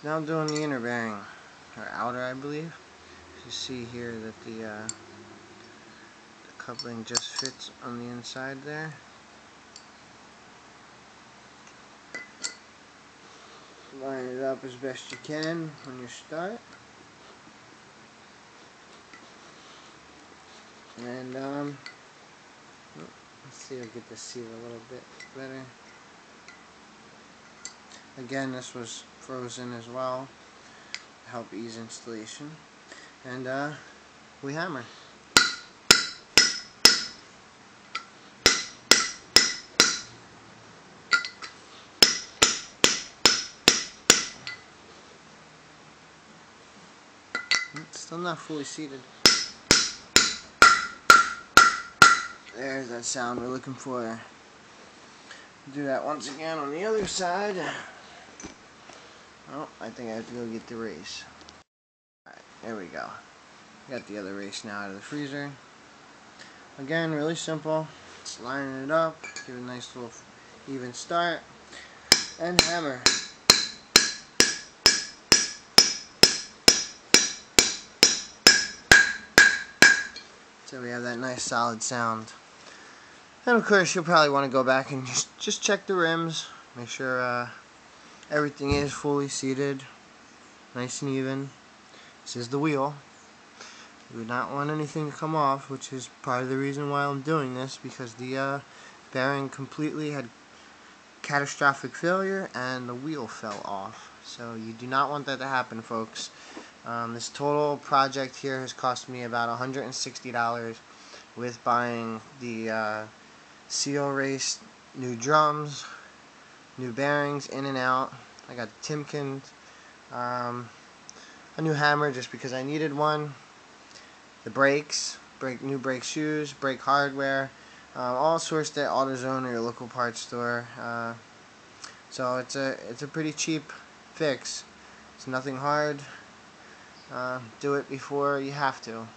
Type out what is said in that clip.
Now I'm doing the inner bearing, or outer, I believe. You see here that the coupling just fits on the inside there. Line it up as best you can when you start. And let's see if I get to see it a little bit better. Again, this was frozen as well to help ease installation. And we hammer. It's still not fully seated. There's that sound we're looking for. Do that once again on the other side. Oh, I think I have to go get the race. Alright, there we go. Got the other race now out of the freezer. Again, really simple. Just lining it up, give it a nice little even start, and hammer. So we have that nice solid sound. And of course you'll probably want to go back and just check the rims. Make sure everything is fully seated. Nice and even. This is the wheel. You would not want anything to come off, which is part of the reason why I'm doing this, because the bearing completely had catastrophic failure and the wheel fell off. So you do not want that to happen, folks. This total project here has cost me about $160 with buying the seal race, new drums, new bearings in and out. I got the Timkins, a new hammer just because I needed one, the brakes, new brake shoes, brake hardware, all sourced at AutoZone or your local parts store. So it's a pretty cheap fix. It's nothing hard. Do it before you have to.